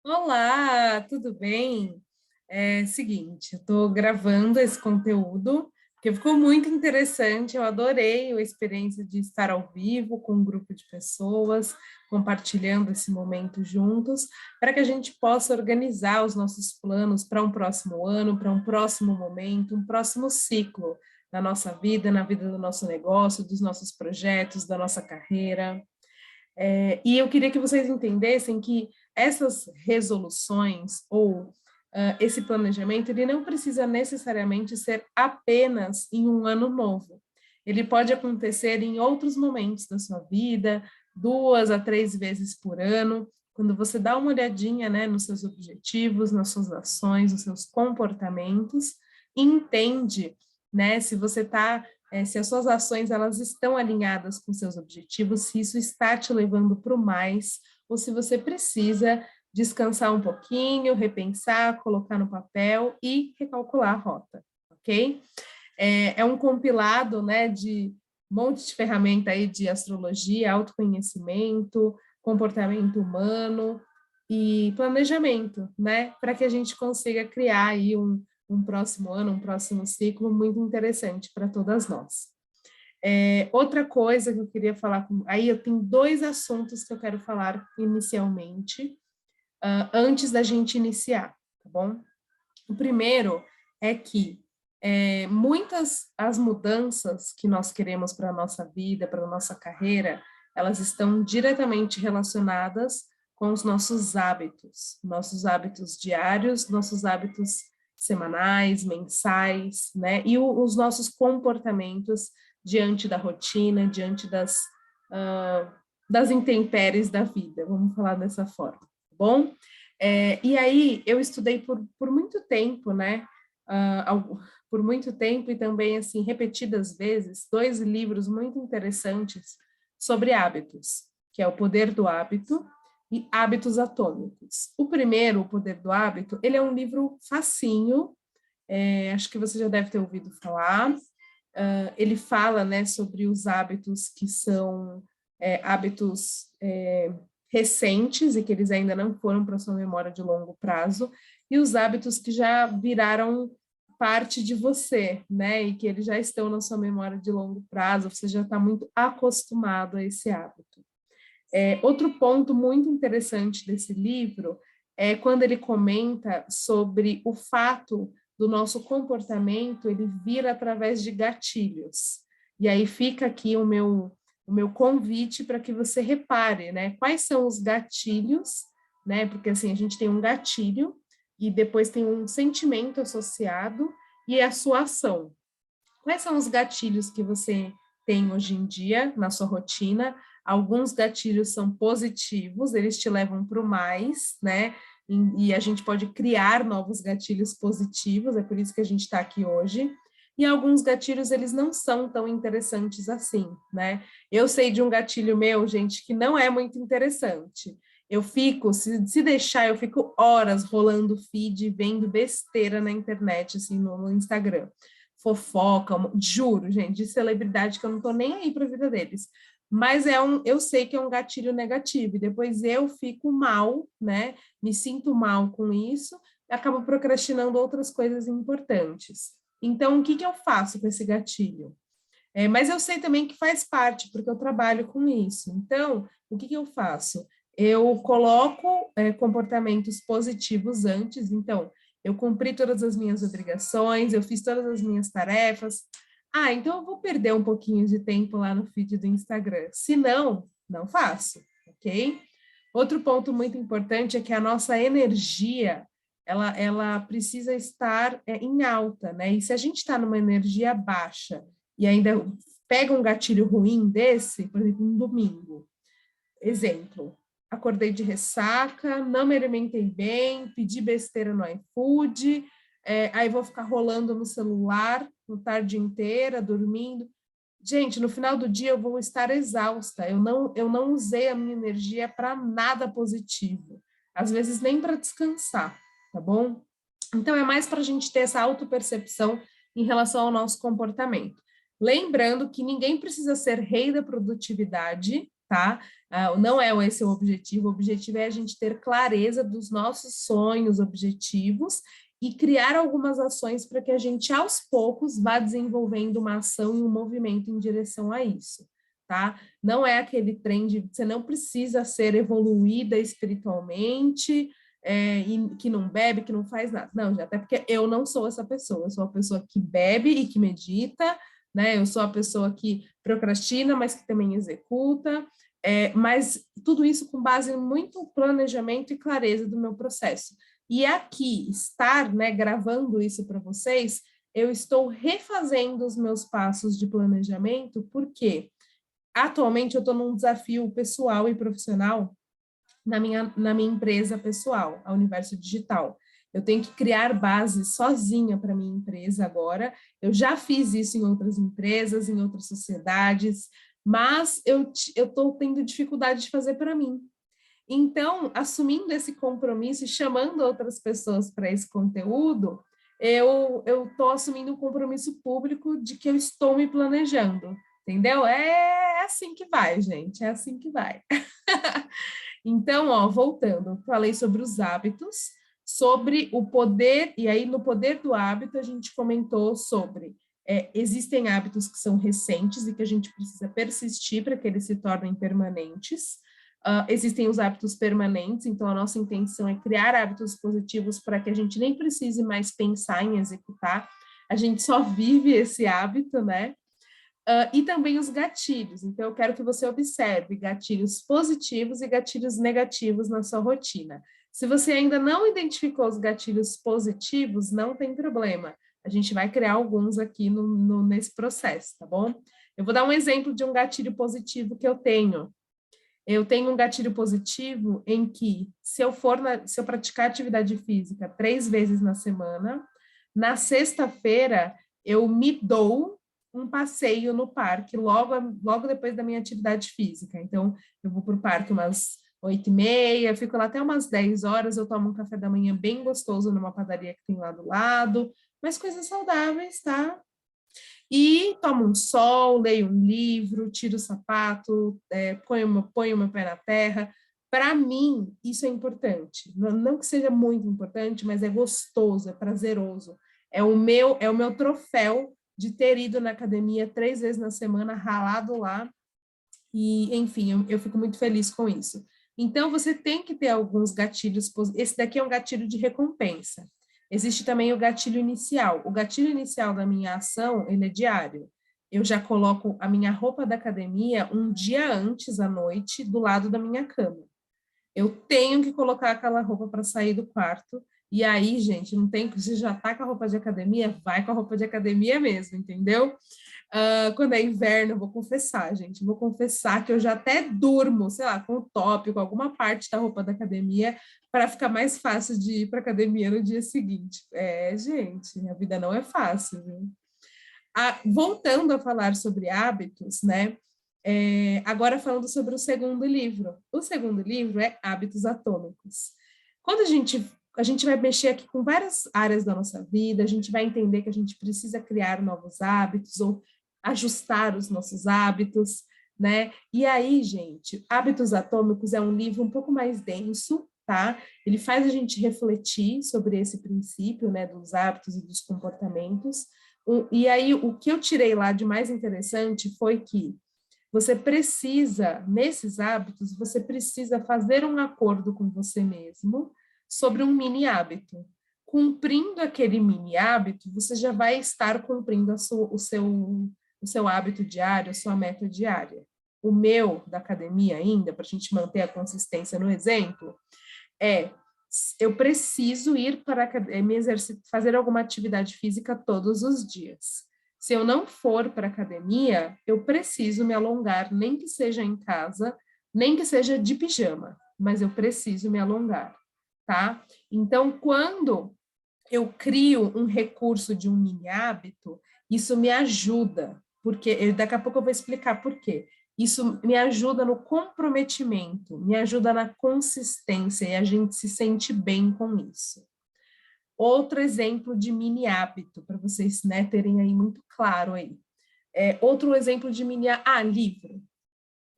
Olá, tudo bem? Seguinte, eu estou gravando esse conteúdo, porque ficou muito interessante, eu adorei a experiência de estar ao vivo com um grupo de pessoas, compartilhando esse momento juntos, para que a gente possa organizar os nossos planos para um próximo ano, para um próximo momento, um próximo ciclo na nossa vida, na vida do nosso negócio, dos nossos projetos, da nossa carreira. E eu queria que vocês entendessem que essas resoluções ou esse planejamento, ele não precisa necessariamente ser apenas em um ano novo. Ele pode acontecer em outros momentos da sua vida, 2 a 3 vezes por ano, quando você dá uma olhadinha, né, nos seus objetivos, nas suas ações, nos seus comportamentos, e entende, né, se você está se as suas ações elas estão alinhadas com seus objetivos, se isso está te levando para o mais, ou se você precisa descansar um pouquinho, repensar, colocar no papel e recalcular a rota, ok? É um compilado, né, de um monte de ferramenta aí de astrologia, autoconhecimento, comportamento humano e planejamento, né, para que a gente consiga criar aí um próximo ano, um próximo ciclo muito interessante para todas nós. Outra coisa que eu queria falar, aí eu tenho 2 assuntos que eu quero falar inicialmente, antes da gente iniciar, tá bom? O primeiro é que muitas as mudanças que nós queremos para a nossa vida, para a nossa carreira, elas estão diretamente relacionadas com os nossos hábitos diários, nossos hábitos semanais, mensais, né? E os nossos comportamentos diante da rotina, diante das intempéries da vida, vamos falar dessa forma, tá bom? E aí eu estudei por muito tempo, né? Por muito tempo e também assim repetidas vezes 2 livros muito interessantes sobre hábitos, que é O Poder do Hábito e Hábitos Atômicos. O primeiro, O Poder do Hábito, ele é um livro facinho, acho que você já deve ter ouvido falar. Ele fala, né, sobre os hábitos que são hábitos recentes e que eles ainda não foram para sua memória de longo prazo, e os hábitos que já viraram parte de você, né? E que eles já estão na sua memória de longo prazo, você já está muito acostumado a esse hábito. Outro ponto muito interessante desse livro é quando ele comenta sobre o fato do nosso comportamento ele vir através de gatilhos. E aí fica aqui o meu convite para que você repare, né? Quais são os gatilhos, né? Porque assim, a gente tem um gatilho e depois tem um sentimento associado e a sua ação. Quais são os gatilhos que você tem hoje em dia na sua rotina? Alguns gatilhos são positivos, eles te levam para o mais, né? E a gente pode criar novos gatilhos positivos, é por isso que a gente está aqui hoje. E alguns gatilhos, eles não são tão interessantes assim, né? Eu sei de um gatilho meu, gente, que não é muito interessante. Eu fico, se deixar, eu fico horas rolando feed, vendo besteira na internet, assim, no Instagram. Fofoca, juro, gente, de celebridade que eu não tô nem aí para a vida deles. Mas eu sei que é um gatilho negativo, e depois eu fico mal, né? Me sinto mal com isso, e acabo procrastinando outras coisas importantes. Então, o que eu faço com esse gatilho? Mas eu sei também que faz parte, porque eu trabalho com isso. Então, o que eu faço? Eu coloco comportamentos positivos antes, então, eu cumpri todas as minhas obrigações, eu fiz todas as minhas tarefas. Ah, então eu vou perder um pouquinho de tempo lá no feed do Instagram. Se não, não faço, ok? Outro ponto muito importante é que a nossa energia, ela precisa estar em alta, né? E se a gente está numa energia baixa e ainda pega um gatilho ruim desse, por exemplo, um domingo, exemplo, acordei de ressaca, não me alimentei bem, pedi besteira no iFood, aí vou ficar rolando no celular no tarde inteira, dormindo. Gente, no final do dia eu vou estar exausta, eu não usei a minha energia para nada positivo, às vezes nem para descansar, tá bom? Então é mais para a gente ter essa autopercepção em relação ao nosso comportamento. Lembrando que ninguém precisa ser rei da produtividade, tá? Não é esse o objetivo é a gente ter clareza dos nossos sonhos, objetivos, e criar algumas ações para que a gente, aos poucos, vá desenvolvendo uma ação e um movimento em direção a isso, tá? Não é aquele trem de você não precisa ser evoluída espiritualmente, e que não bebe, que não faz nada. Não, até porque eu não sou essa pessoa, eu sou a pessoa que bebe e que medita, né? Eu sou a pessoa que procrastina, mas que também executa, mas tudo isso com base em muito planejamento e clareza do meu processo. E aqui, estar, né, gravando isso para vocês, eu estou refazendo os meus passos de planejamento, porque atualmente eu estou num desafio pessoal e profissional na minha empresa pessoal, a Universo Digital. Eu tenho que criar bases sozinha para minha empresa agora. Eu já fiz isso em outras empresas, em outras sociedades, mas eu estou tendo dificuldade de fazer para mim. Então, assumindo esse compromisso e chamando outras pessoas para esse conteúdo, eu estou assumindo um compromisso público de que eu estou me planejando, entendeu? É assim que vai, gente, é assim que vai. Então, ó, voltando, falei sobre os hábitos, sobre o poder, e aí no poder do hábito a gente comentou sobre existem hábitos que são recentes e que a gente precisa persistir para que eles se tornem permanentes. Existem os hábitos permanentes, então a nossa intenção é criar hábitos positivos para que a gente nem precise mais pensar em executar, a gente só vive esse hábito, né? E também os gatilhos. Então, eu quero que você observe gatilhos positivos e gatilhos negativos na sua rotina. Se você ainda não identificou os gatilhos positivos, não tem problema. A gente vai criar alguns aqui nesse processo, tá bom? Eu vou dar um exemplo de um gatilho positivo que eu tenho. Eu tenho um gatilho positivo em que, se eu praticar atividade física 3 vezes na semana, na sexta-feira eu me dou um passeio no parque, logo depois da minha atividade física. Então, eu vou para o parque umas 8h30, fico lá até umas 10 horas, eu tomo um café da manhã bem gostoso numa padaria que tem lá do lado, mas coisas saudáveis, tá? E tomo um sol, leio um livro, tiro o sapato, ponho o meu pé na terra. Para mim, isso é importante. Não que seja muito importante, mas é gostoso, é prazeroso. É o meu troféu de ter ido na academia 3 vezes na semana, ralado lá. E, enfim, eu fico muito feliz com isso. Então, você tem que ter alguns gatilhos. Esse daqui é um gatilho de recompensa. Existe também o gatilho inicial. O gatilho inicial da minha ação, ele é diário. Eu já coloco a minha roupa da academia um dia antes, à noite, do lado da minha cama. Eu tenho que colocar aquela roupa para sair do quarto. E aí, gente, não tem. Você já tá com a roupa de academia? Vai com a roupa de academia mesmo, entendeu? Quando é inverno, eu vou confessar, gente. Vou confessar que eu já até durmo, sei lá, com o top, com alguma parte da roupa da academia, para ficar mais fácil de ir para academia no dia seguinte. Gente, a vida não é fácil, viu? Voltando a falar sobre hábitos, né? Agora falando sobre o segundo livro. O segundo livro é Hábitos Atômicos. Quando a gente vai mexer aqui com várias áreas da nossa vida, a gente vai entender que a gente precisa criar novos hábitos ou ajustar os nossos hábitos, né? E aí, gente, Hábitos Atômicos é um livro um pouco mais denso, tá? Ele faz a gente refletir sobre esse princípio, né, dos hábitos e dos comportamentos. E aí, o que eu tirei lá de mais interessante foi que você precisa, nesses hábitos, você precisa fazer um acordo com você mesmo sobre um mini hábito. Cumprindo aquele mini hábito, você já vai estar cumprindo o seu hábito diário, a sua meta diária. O meu, da academia ainda, para a gente manter a consistência no exemplo, eu preciso ir para a academia, fazer alguma atividade física todos os dias. Se eu não for para a academia, eu preciso me alongar, nem que seja em casa, nem que seja de pijama, mas eu preciso me alongar, tá? Então, quando eu crio um recurso de um mini hábito, isso me ajuda, porque daqui a pouco eu vou explicar por quê. Isso me ajuda no comprometimento, me ajuda na consistência e a gente se sente bem com isso. Outro exemplo de mini hábito, para vocês, né, terem aí muito claro aí. Outro exemplo de livro.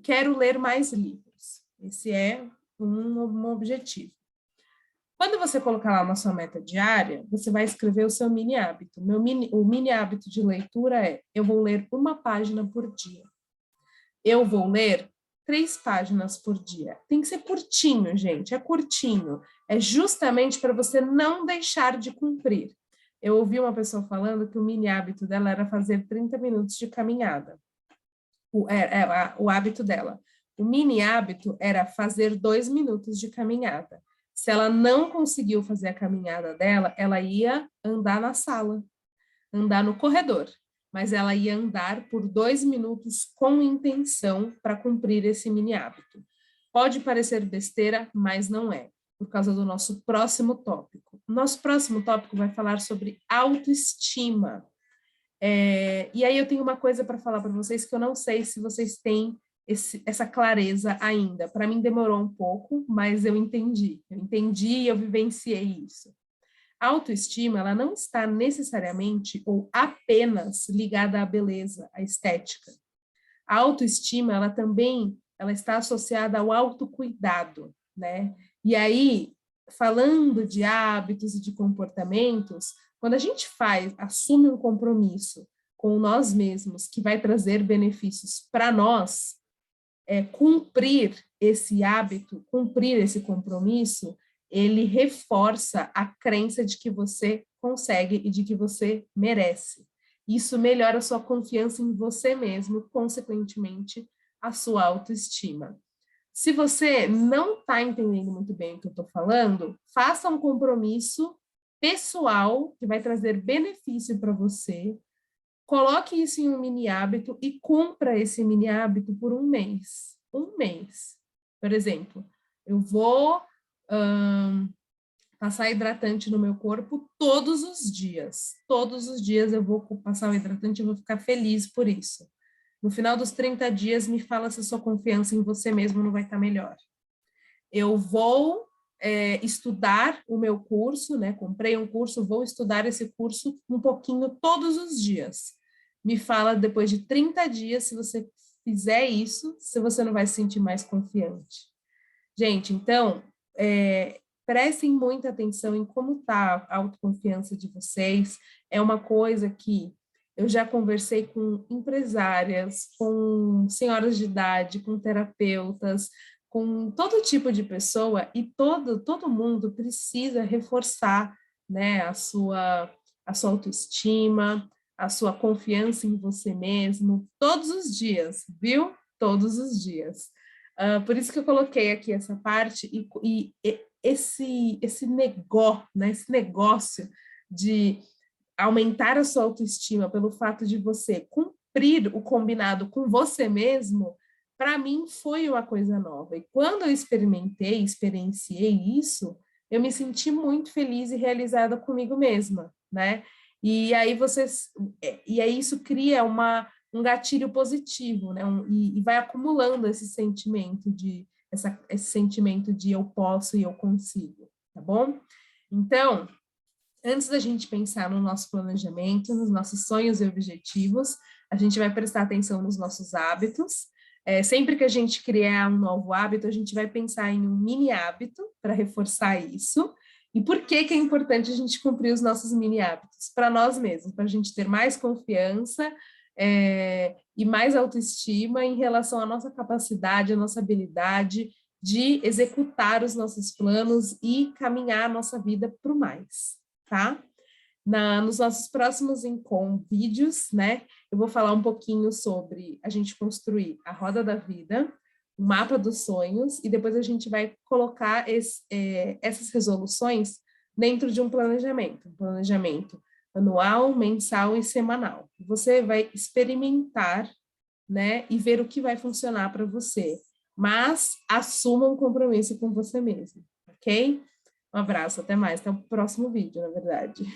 Quero ler mais livros. Esse é um objetivo. Quando você colocar lá na sua meta diária, você vai escrever o seu mini hábito. O mini hábito de leitura é: eu vou ler uma página por dia. Eu vou ler 3 páginas por dia. Tem que ser curtinho, gente, é curtinho. É justamente para você não deixar de cumprir. Eu ouvi uma pessoa falando que o mini hábito dela era fazer 30 minutos de caminhada. O hábito dela. O mini hábito era fazer 2 minutos de caminhada. Se ela não conseguiu fazer a caminhada dela, ela ia andar na sala, andar no corredor, mas ela ia andar por 2 minutos com intenção para cumprir esse mini hábito. Pode parecer besteira, mas não é, por causa do nosso próximo tópico. O nosso próximo tópico vai falar sobre autoestima. E aí eu tenho uma coisa para falar para vocês que eu não sei se vocês têm essa clareza ainda. Para mim demorou um pouco, mas eu entendi. E eu vivenciei isso. A autoestima, ela não está necessariamente ou apenas ligada à beleza, à estética. A autoestima, ela está associada ao autocuidado, né? E aí, falando de hábitos e de comportamentos, quando a gente assume um compromisso com nós mesmos que vai trazer benefícios para nós, cumprir esse hábito, cumprir esse compromisso, ele reforça a crença de que você consegue e de que você merece. Isso melhora a sua confiança em você mesmo, consequentemente, a sua autoestima. Se você não está entendendo muito bem o que eu estou falando, faça um compromisso pessoal que vai trazer benefício para você, coloque isso em um mini hábito e cumpra esse mini hábito por um mês. Um mês. Por exemplo, eu vou passar hidratante no meu corpo todos os dias. Todos os dias eu vou passar o hidratante e vou ficar feliz por isso. No final dos 30 dias, me fala se a sua confiança em você mesmo não vai estar melhor. Eu vou estudar o meu curso, né? Comprei um curso, vou estudar esse curso um pouquinho todos os dias. Me fala depois de 30 dias, se você fizer isso, se você não vai se sentir mais confiante. Gente, então, prestem muita atenção em como está a autoconfiança de vocês. É uma coisa que eu já conversei com empresárias, com senhoras de idade, com terapeutas, com todo tipo de pessoa, e todo mundo precisa reforçar, né, a sua autoestima, a sua confiança em você mesmo, todos os dias, viu? Todos os dias. Por isso que eu coloquei aqui essa parte e esse negócio, né, esse negócio de aumentar a sua autoestima pelo fato de você cumprir o combinado com você mesmo, para mim foi uma coisa nova. E quando eu experienciei isso, eu me senti muito feliz e realizada comigo mesma, né? E aí isso cria um gatilho positivo, né? E vai acumulando esse sentimento de eu posso e eu consigo, tá bom? Então, antes da gente pensar no nosso planejamento, nos nossos sonhos e objetivos, a gente vai prestar atenção nos nossos hábitos. Sempre que a gente criar um novo hábito, a gente vai pensar em um mini hábito para reforçar isso. E por que é importante a gente cumprir os nossos mini hábitos? Para nós mesmos, para a gente ter mais confiança e mais autoestima em relação à nossa capacidade, à nossa habilidade de executar os nossos planos e caminhar a nossa vida para o mais, tá? Nos nossos próximos vídeos, né, eu vou falar um pouquinho sobre a gente construir a roda da vida, o mapa dos sonhos, e depois a gente vai colocar essas resoluções dentro de um planejamento anual, mensal e semanal. Você vai experimentar, né, e ver o que vai funcionar para você, mas assuma um compromisso com você mesmo, ok? Um abraço, até mais, até o próximo vídeo, na verdade.